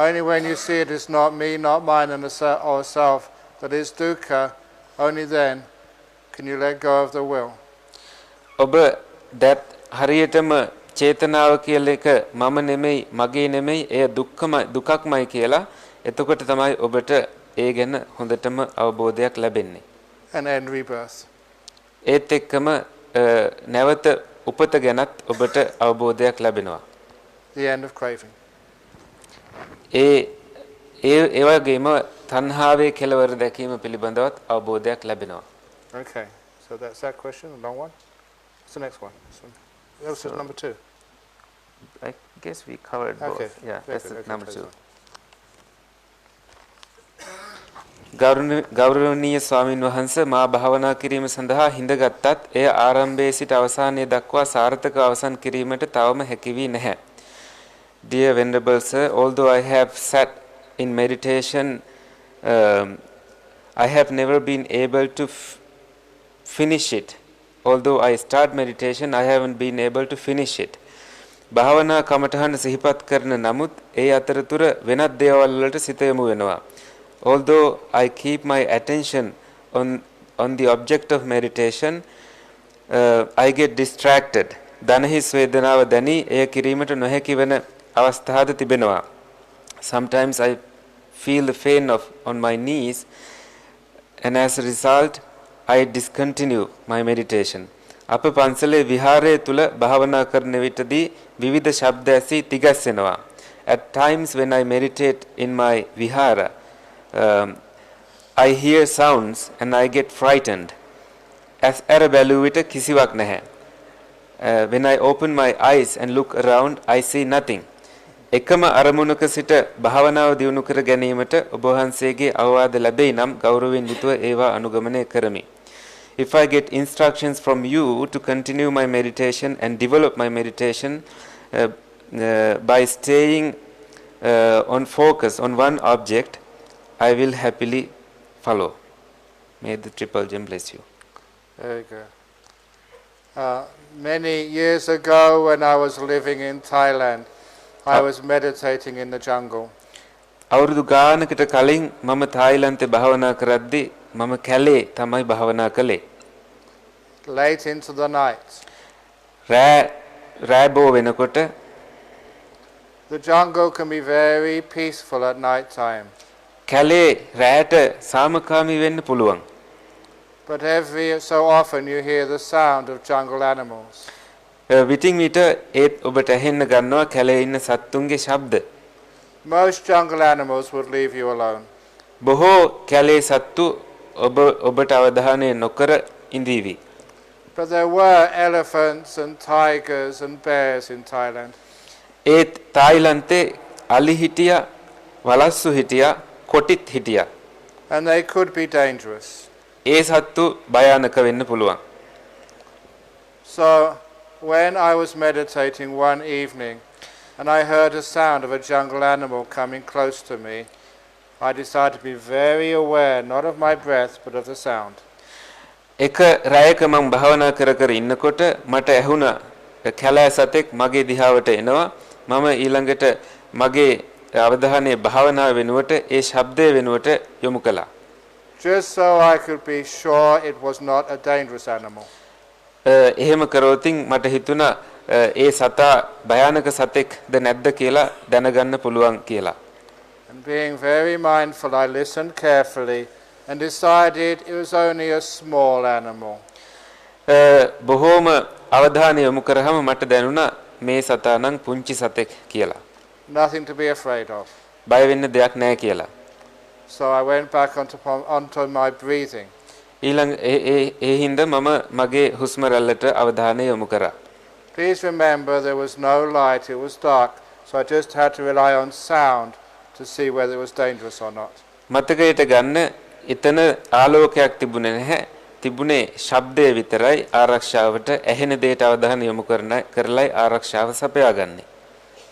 Only when you see it is not me, not mine, and or self, that is dukkha, only then can you let go of the will. ඔබ that හරියටම චේතනාව කියලා එක මම නෙමෙයි මගේ නෙමෙයි එය දුකක්මයි කියලා එතකොට තමයි ඔබට ඒ ගැන හොඳටම අවබෝධයක් ලැබෙන්නේ. And end rebirth. ඒත් එක්කම නැවත උපත ගැනත් ඔබට අවබෝධයක් ලැබෙනවා. The end of craving. ඒ වගේම තණ්හාවේ කෙලවර දැකීම පිළිබඳවත් අවබෝධයක් ලැබෙනවා. Okay, so that's that question, a long one. What's the next one? That was number 2. I guess we covered both. Okay. Yeah, that's Okay, number please 2. ගෞරවනීය ස්වාමින් වහන්සේ මා භාවනා කිරීම සඳහා හිඳගත්තත් එය ආරම්භයේ සිට අවසානයේ දක්වා සාර්ථකව අවසන් කිරීමට තවම හැකි වී නැහැ. Dear Venerable Sir, although I have sat in meditation, I have never been able to finish it. Although I start meditation, I haven't been able to finish it. භාවනා කමඨහන සිහිපත් කරන නමුත් ඒ අතරතුර වෙනත් දේවල් වලට සිත යොමු වෙනවා. Although I keep my attention on the object of meditation, I get distracted. දනහිස් වේදනාව දැනි එය කිරීමට නොහැකි වෙන අවස්ථාද තිබෙනවා. Sometimes I feel the pain on my knees, and as a result I discontinue my meditation. අප පන්සලේ විහාරයේ තුල භාවනා කරන විටදී විවිධ ශබ්ද ඇසී තිගැස්සෙනවා. At times when I meditate in my vihara, I hear sounds and I get frightened. As අර බැලුව විට කිසිවක් නැහැ. When I open my eyes and look around, I see nothing. එකම අරමුණක සිට භාවනාව දියුණු කර ගැනීමට ඔබ වහන්සේගේ අවවාද ලැබෙයි නම් ගෞරවයෙන් යුතුව ඒවා අනුගමනය කරමි. If I get instructions from you to continue my meditation and develop my meditation by staying on focus on one object, I will happily follow. May the Triple Gem bless you. Very good. Many years ago when I was living in Thailand, I was meditating in the jungle. අවුරුදු ගානකට කලින් මම තායිලන්තේ භාවනා කරද්දී මම කැලේ තමයි භාවනා කළේ. Late into the night. රෑ වෙනකොට The jungle can be very peaceful at night time. කැලේ රෑට සාමකාමී වෙන්න පුළුවන්. But every so often you hear the sound of jungle animals. විටින් විට ඒත් ඔබට ඇහෙන්න ගන්නවා කැලේ ඉන්න සත්තුන්ගේ ශබ්ද. Most jungle animals would leave you alone. බොහෝ කැලේ සත්තු ඔබට අවධානය නොකර ඉඳීවි. But there were elephants and tigers and bears in Thailand. ඒත් තායිලන්තේ අලි හිටියා, වලස්සු හිටියා, කොටිත් හිටියා. And they could be dangerous. ඒ සත්තු භයානක වෙන්න පුළුවන්. So when I was meditating one evening and I heard a sound of a jungle animal coming close to me, I decided to be very aware not of my breath but of the sound. එක රැයක මම භාවනා කර ඉන්නකොට මට ඇහුණා කැලෑ සතෙක් මගේ දිහාවට එනවා. මම ඊළඟට මගේ අවධානය භාවනාව වෙනුවට ඒ ශබ්දය වෙනුවට යොමු කළා. Just so I could be sure it was not a dangerous animal. එහෙම කරොතින් මට හිතුණා ඒ සතා භයානක සතෙක්ද නැද්ද කියලා දැනගන්න පුළුවන් කියලා. And being very mindful, I listened carefully and decided it was only a small animal. බොහෝම අවධානය යොමු කරාම මට දැනුණා මේ සතා නම් පුංචි සතෙක් කියලා. Nothing to be afraid of. බය වෙන්න දෙයක් නැහැ කියලා. So I went back onto my breathing. ඊළඟ ඒ හින්දා මම මගේ හුස්ම රැල්ලට අවධානය යොමු කරා. Please remember there was no light, it was dark, so I just had to rely on sound to see whether it was dangerous or not. මතකයට ගන්න එතන ආලෝකයක් තිබුණේ නැහැ. තිබුණේ ශබ්දය විතරයි ආරක්ෂාවට ඇහෙන දෙයට අවධානය යොමු කරලයි ආරක්ෂාව සපයාගන්නේ.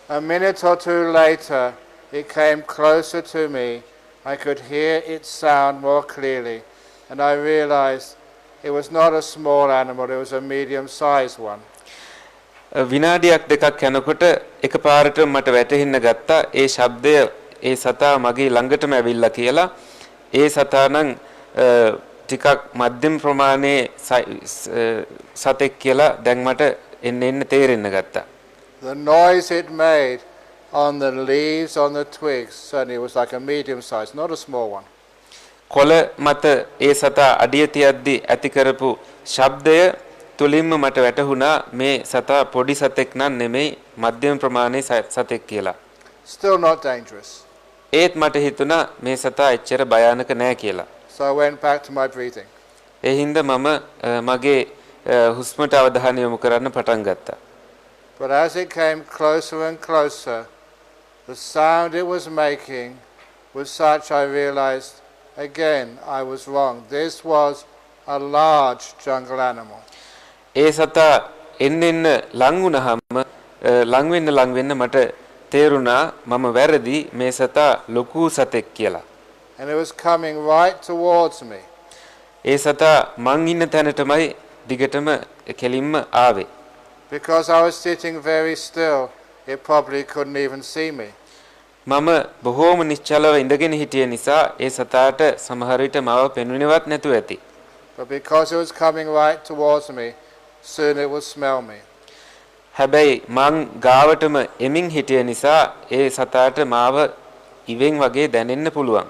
A minute or two later, it came closer to me. I could hear its sound more clearly, and I realized it was not a small animal, it was a medium-sized one. විනාඩියක් දෙකක් යනකොට එකපාරට මට වැටහෙන්න ගත්තා ඒ ශබ්දය ඒ සතා මගේ ළඟටම ඇවිල්ලා කියලා. ඒ සතා නම් ටිකක් මධ්‍යම ප්‍රමාණයේ සතෙක් කියලා දැන් මට එන්න තේරෙන්න ගත්තා. The noise it made on the leaves, on the twigs, certainly it was like a medium size, not a small one. කොළ මත ඒ සතා අඩිය තියද්දි ඇති කරපු ශබ්දය තුලින්ම මට වැටහුණා මේ සතා පොඩි සතෙක් නන් නෙමෙයි මධ්‍යම ප්‍රමාණයේ සතෙක් කියලා. Still not dangerous. ඒත් මට හිතුණා මේ සතා එච්චර භයානක නෑ කියලා. So I went back to my breathing. ඒ හින්දා මම මගේ හුස්මට අවධානය යොමු කරන්න පටන් ගත්තා. But as it came closer and closer, the sound it was making was such I realized again I was wrong. This was a large jungle animal. ඒ සතා එන්න ලං වුණාම ලං වෙන්න මට තේරුණා මම වැරදි මේ සතා ලොකු සතෙක් කියලා. And it was coming right towards me. ඒ සතා මං ඉන්න තැනටමයි දිගටම කෙලින්ම ආවේ. Because I was sitting very still, it probably couldn't even see me. මම බොහෝම නිශ්චලව ඉඳගෙන හිටිය නිසා ඒ සතාට සමහර විට මාව පෙන්වෙන්නවත් නැතුව ඇති. But because it was coming right towards me, soon it would smell me. හැබැයි මං ගාවටම එමින් හිටිය නිසා ඒ සතාට මාව ඉවෙන් වගේ දැනෙන්න පුළුවන්.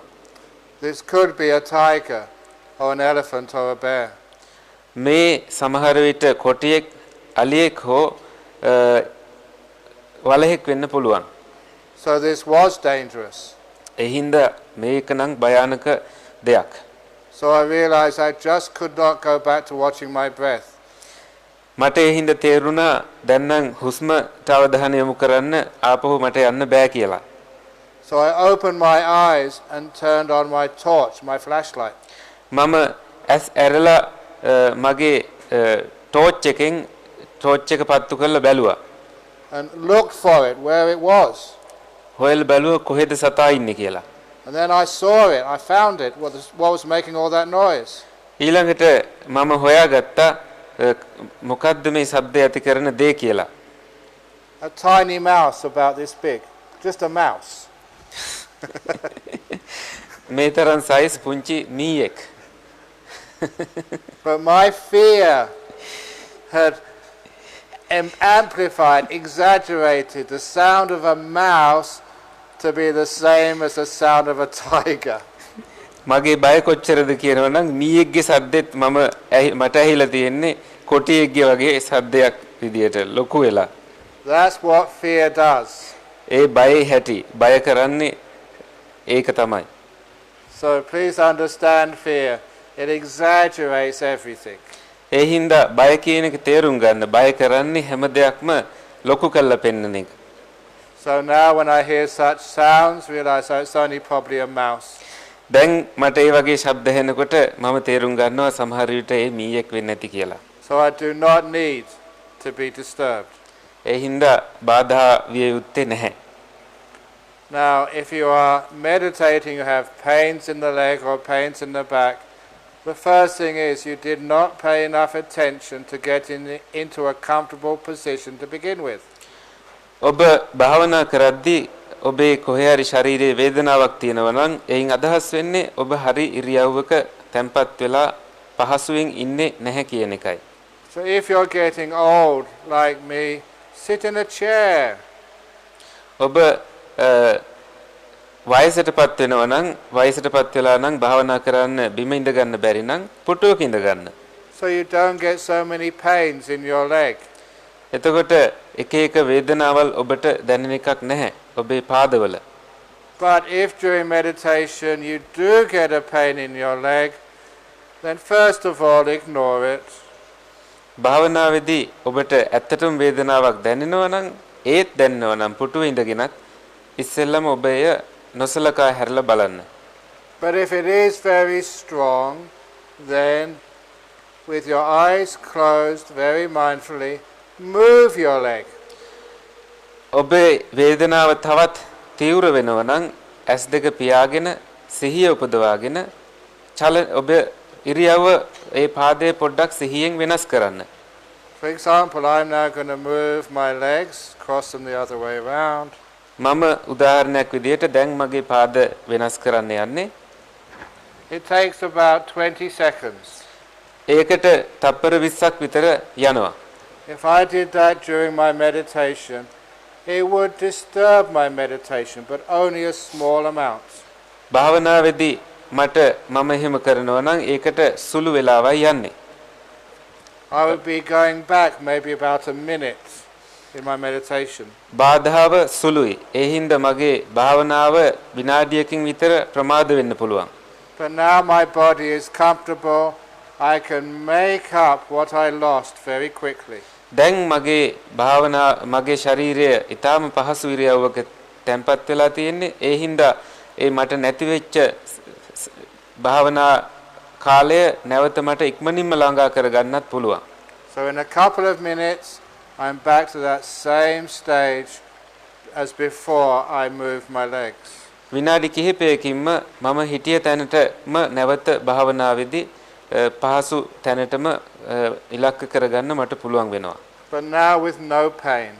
This could be a tiger or an elephant or a bear. මේ සමහර විට කොටියෙක් අලියෙක් හෝ වලහෙක් වෙන්න පුළුවන්. So this was dangerous. ඒ හින්දා මේක නම් භයානක දෙයක්. So I realized I just could not go back to watching my breath. මට ඒ හින්දා තේරුණා දැන් නම් හුස්මට අවධානය යොමු කරන්න ආපහු මට යන්න බෑ කියලා. So I opened my eyes and turned on my torch, my flashlight. මම ඇස් ඇරලා මගේ ටෝච් එකෙන් ටෝච් එක පත්තු කරලා බැලුවා. And looked for it where it was. හොයල් බැලුවා කොහෙද සතා ඉන්නේ කියලා. And then I saw it, I found it, what was making all that noise. ඊළඟට මම හොයාගත්තා මොකද්ද මේ ශබ්දය ඇති කරන දේ කියලා. A tiny mouse about this big, just a mouse. මේ තරම් සයිස් පුංචි මීයෙක්. But my fear had amplified, exaggerated the sound of a mouse to be the same as the sound of a tiger. මගේ බය කොච්චරද කියනවනම් මීයෙක්ගේ සද්දෙත් මට ඇහිලා තියෙන්නේ කොටියෙක්ගේ වගේ සද්දයක් විදියට ලොකු වෙලා. That's what fear does. ඒ බයේ හැටි බය කරන්නේ ඒක තමයි. So please understand fear. It exaggerates everything. ඒ හින්දා බය කියන එක තේරුම් ගන්න. බය කරන්නේ හැම දෙයක්ම ලොකු කරලා පෙන්නන එක. So now when I hear such sounds, realize it's only probably a mouse. දැන් මට ඒ වගේ ශබ්ද හෙනකොට මම තේරුම් ගන්නවා සමහර විට ඒ මීයක් වෙන්නේ නැති කියලා. So I do not need to be disturbed. ඒ හින්දා බාධා විය යුත්තේ නැහැ. Now if you are meditating, you have pains in the leg or pains in the back, the first thing is you did not pay enough attention to get into a comfortable position to begin with. ඔබ භාවනා කරද්දී ඔබේ කොහේ හරි ශරීරයේ වේදනාවක් තියෙනවා නම් එයින් අදහස් වෙන්නේ ඔබ හරි ඉරියව්වක තැම්පත් වෙලා පහසුවෙන් ඉන්නේ නැහැ කියන එකයි. So if you're getting old like me, sit in a chair. ඔබ වයසටපත් වෙනවා නම් වයසටපත් වෙලා නම් භාවනා කරන්න බිම ඉඳ ගන්න බැරි නම් පුටුවක ඉඳ ගන්න. So you don't get so many pains in your leg. එතකොට එක එක වේදනාවල් ඔබට දැනෙන එකක් නැහැ ඔබේ පාදවල. But if during meditation you do get a pain in your leg, then first of all ignore it. භාවනාවේදී ඔබට ඇත්තටම වේදනාවක් දැනෙනවා නම් ඒත් දැනෙනවා නම් පුටුවේ ඉඳගෙනත් ඉස්සෙල්ලම ඔබ එය නොසලකා හැරලා බලන්න. But if it is very strong, then with your eyes closed, very mindfully, move your leg. ඔබේ වේදනාව තවත් තීව්‍ර වෙනවා නම් ඇස් දෙක පියාගෙන සිහිය උපදවාගෙන ඔබ ඉරියව්ව ඒ පාදයේ පොඩ්ඩක් සිහියෙන් වෙනස් කරන්න. For example, I'm now going to move my legs, cross them the other way around. මම උදාහරණයක් විදිහට දැන් මගේ පාද වෙනස් කරන්න යන්නේ. It takes about 20 seconds. ඒකට තප්පර 20ක් විතර යනවා. If I did that during my meditation, it would disturb my meditation, but only a small amount. භාවනාවේදී මට මම එහෙම කරනවා නම් ඒකට සුළු වෙලාවයි යන්නේ. I would be going back maybe about a minute in my meditation. බාධාව සුළුයි. ඒ හින්දා මගේ භාවනාව විනාඩියකින් විතර ප්‍රමාද වෙන්න පුළුවන්. But now my body is comfortable. I can make up what I lost very quickly. දැන් මගේ ශරීරය ඊටාම පහසු ඉරියව්වක තැම්පත් වෙලා තියෙන්නේ. ඒ හින්දා ඒ මට නැති වෙච්ච භාවනා කාලය නැවත මට ඉක්මනින්ම ළඟා කරගන්නත් පුළුවන්. So in a couple of minutes I'm back to that same stage as before I moved my legs. විනාඩි කිහිපයකින්ම මම හිටිය තැනටම නැවත භාවනාවේදී පහසු තැනටම ඉලක්ක කරගන්න මට පුළුවන් වෙනවා. But now with no pain.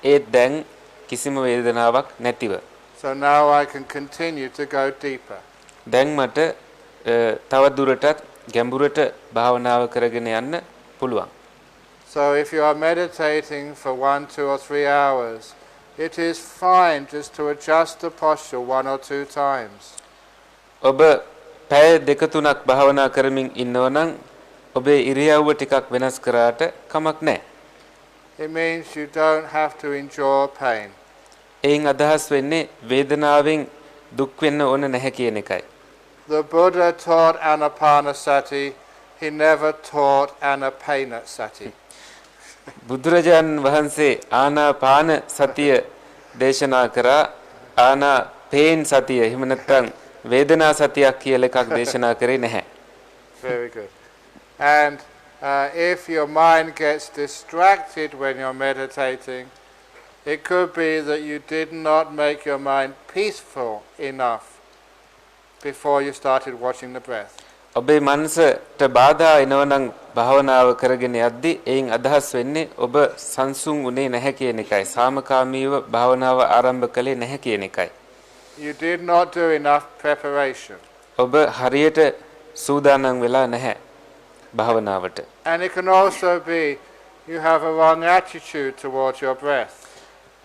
ඒත් දැන් කිසිම වේදනාවක් නැතිව. So now I can continue to go deeper. දැන් මට තව දුරටත් ගැඹුරට භාවනාව කරගෙන යන්න පුළුවන්. So if you are meditating for 1, 2 or 3 hours, it is fine just to adjust the posture 1 or 2 times. ඔබ පැය දෙක තුනක් භාවනා කරමින් ඉන්නවා නම් ඔබේ ඉරියව්ව ටිකක් වෙනස් කරාට කමක් නැහැ. It means you don't have to endure pain. එයින් අදහස් වෙන්නේ වේදනාවෙන් දුක් වෙන්න ඕන නැහැ කියන එකයි. The Buddha taught anapanasati, he never taught anapanasati. බුදුරජාණන් වහන්සේ ආනාපාන සතිය දේශනා කරා ආනාපේන් සතිය එහෙම නැත්නම් වේදනා සතියක් කියලා එකක් දේශනා කරේ නැහැ. Very good. And if your mind gets distracted when you're meditating, it could be that you did not make your mind peaceful enough before you started watching the breath. ඔබේ මනසට බාධා එනවනම් භාවනාව කරගෙන යද්දී එයින් අදහස් වෙන්නේ ඔබ සංසුන් උනේ නැහැ කියන එකයි. සාමකාමීව භාවනාව ආරම්භ කළේ නැහැ කියන එකයි. You did not do enough preparation. ඔබ හරියට සූදානම් වෙලා නැහැ භාවනාවට. And it can also be you have a wrong attitude towards your breath.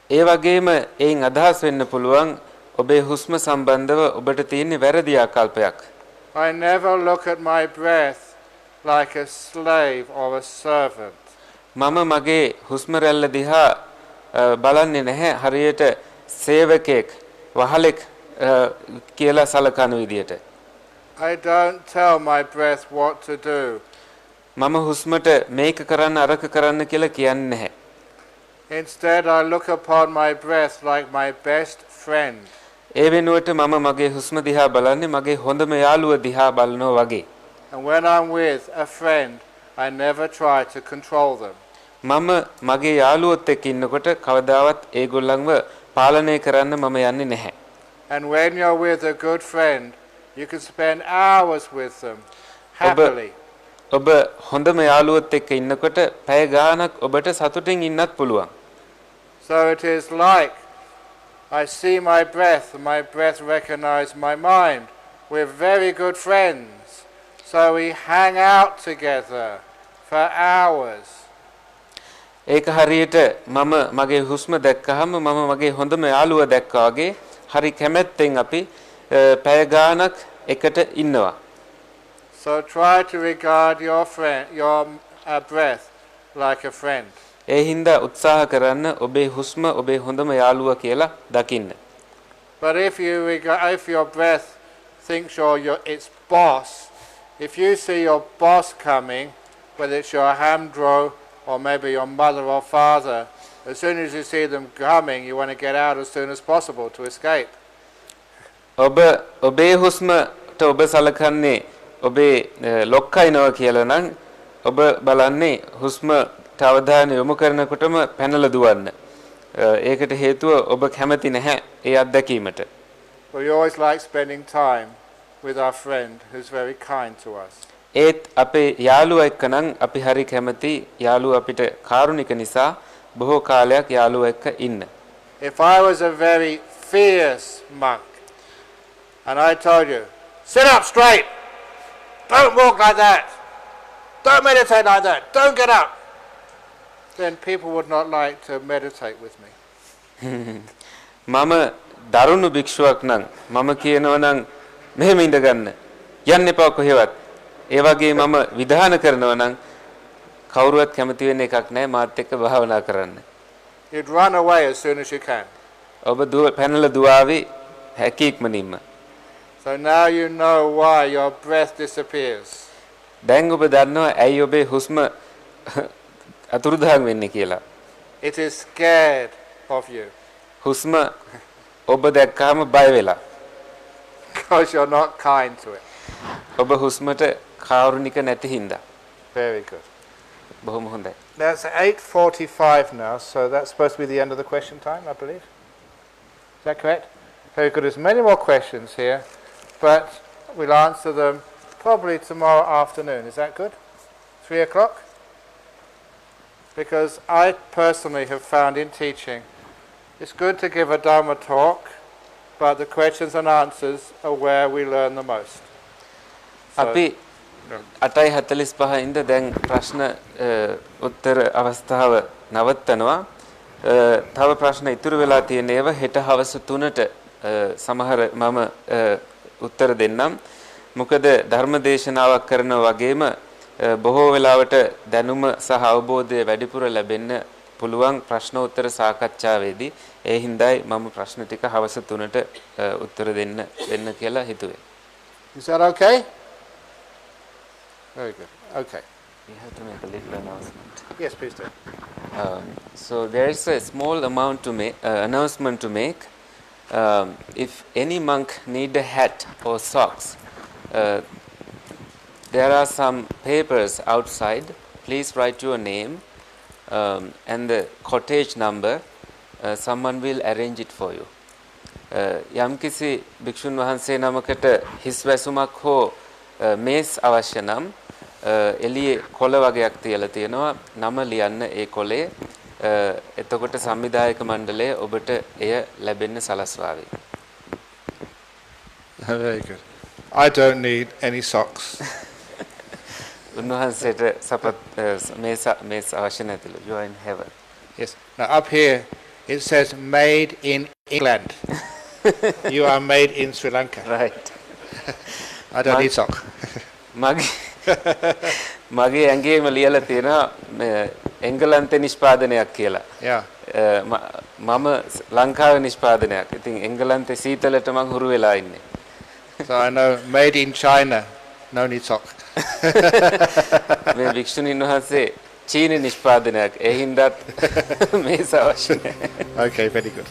ඒ වගේම එයින් අදහස් වෙන්න පුළුවන් ඔබේ හුස්ම සම්බන්ධව ඔබට තියෙන වැරදි ආකල්පයක්. I never look at my breath like a slave or a servant. මම මගේ හුස්ම රැල්ල දිහා බලන්නේ නැහැ හරියට සේවකෙක් වහලෙක් කියලා සලකන විදියට. I don't tell my breath what to do. මම හුස්මට මේක කරන්න අරක කරන්න කියලා කියන්නේ නැහැ. Instead I look upon my breath like my best friend. ඒ වෙනුවට මම මගේ හුස්ම දිහා බලන්නේ මගේ හොඳම යාළුව දිහා බලනවා වගේ. And when I'm with a friend, I never try to control them. මම මගේ යාළුවොත් එක්ක ඉන්නකොට කවදාවත් ඒගොල්ලන්ව පාලනය කරන්න මම යන්නේ නැහැ. And when you're with a good friend, you can spend hours with them happily. ඔබ හොඳම යාළුවොත් එක්ක ඉන්නකොට පැය ගාණක් ඔබට සතුටින් ඉන්නත් පුළුවන්. So it is like I see my breath and my breath recognizes my mind. We're very good friends. So we hang out together for hours. ඒක හරියට මම මගේ හුස්ම දැක්කහම මම මගේ හොඳම යාළුව දැක්කා වගේ හරි කැමැත්තෙන් අපි පැය ගාණක් එකට ඉන්නවා. So try to regard your breath like a friend. ඒ හින්දා උත්සාහ කරන්න ඔබේ හුස්ම ඔබේ හොඳම යාළුව කියලා දකින්න. But if your breath thinks you're its boss, if you see your boss coming, whether it's your hamdro or maybe your mother or father, as soon as you see them coming, you want to get out as soon as possible to escape. ඔබේ හුස්මට ඔබ සලකන්නේ ඔබේ ලොක්කයිනවා කියලා නම් ඔබ බලන්නේ හුස්ම අවධානය යොමු කරනකොටම පැනලා දුවන්න. ඒකට හේතුව ඔබ කැමති නැහැ ඒ අත්දැකීමට. We always like spending time with our friend who's very kind to us. ඒත් අපේ යාළුවා එක්ක නම් අපි හරි කැමති යාළුවා අපිට කාරුණික නිසා බොහෝ කාලයක් යාළුවා එක්ක ඉන්න. If I was a very fierce monk and I told you, sit up straight, don't walk like that, don't meditate like that, don't get up, then people would not like to meditate with me. මම දරුණු භික්ෂුවක් නම් මම කියනවා නම් මෙහෙම ඉඳගන්න යන්න එපා කොහෙවත්. ඒ වගේ මම විධාන කරනවා නම් කවුරුවත් කැමති වෙන්නේ එකක් නැහැ මාත් එක්ක භාවනා කරන්න. You'd run away as soon as you can. ඔබ පැනලා දුවාවි හැකීක්මනින්ම. So now you know why your breath disappears. දැන් ඔබ දන්නවා ඇයි ඔබේ හුස්ම අතුරුදහන් වෙන්නේ කියලා. It is scared of you. හුස්ම ඔබ දැක්කාම බය වෙලා. Because you're not kind to it. ඔබ හුස්මට කාරුණික නැති හින්දා. Very good. බොහොම හොඳයි. That's 8:45 now, so that's supposed to be the end of the question time, I believe. Is that correct? Very good. There's many more questions here, but we'll answer them probably tomorrow afternoon. Is that good? 3 o'clock? Because I personally have found in teaching, it's good to give a Dharma talk, but the questions and answers are where we learn the most. අපි 8:45 ඉඳ දැන් ප්‍රශ්න උත්තර අවස්ථාව නවත්තනවා. තව ප්‍රශ්න ඉතුරු වෙලා තියෙන ඒවා හෙට හවස 3ට සමහර මම උත්තර දෙන්නම්. මොකද ධර්ම දේශනාවක් කරනවා වගේම බොහෝ වෙලාවට දැනුම සහ අවබෝධය වැඩිපුර ලැබෙන්න පුළුවන් ප්‍රශ්නෝත්තර සාකච්ඡාවේදී. ඒ හින්දායි මම ප්‍රශ්න ටික හවස 3ට උත්තර දෙන්න කියලා හිතුවේ. Is that okay? Very good. Okay. We have to make a little announcement. Yes, please do. So there is a small amount to make announcement to make. If any monk need a hat or socks, there are some papers outside. Please write your name and the cottage number. Someone will arrange it for you. යම්කිසි භික්ෂුන් වහන්සේ නමකට හිස් වැසුමක් හෝ මේස් අවශ්‍ය නම් එළියේ කොළ වගේක් තියලා තියෙනවා. නම ලියන්න ඒ කොළේ. එතකොට සංවිධායක මණ්ඩලය ඔබට එය ලැබෙන්න සලස්වාවි. Very good. I don't need any socks. උන්වහන්සේට සපත් මේස් අවශ්‍ය නැතිලු. You are in heaven. Yes. Now up here it says made in England. You are made in Sri Lanka. Right. I don't need socks. මගේ ඇඟේම ලියලා තියෙනවා එංගලන්තේ නිෂ්පාදනයක් කියලා. Yeah. මම ලංකාවේ නිෂ්පාදනයක්. ඉතින් එංගලන්තේ සීතලට මං හුරු වෙලා ඉන්නේ. So I know made in China, no need socks. මේ වික්ෂුණීන් වහන්සේ චීන නිෂ්පාදනයක්. ඒ හින්දාත් මේස අවශ්‍ය නැහැ. Okay, very good.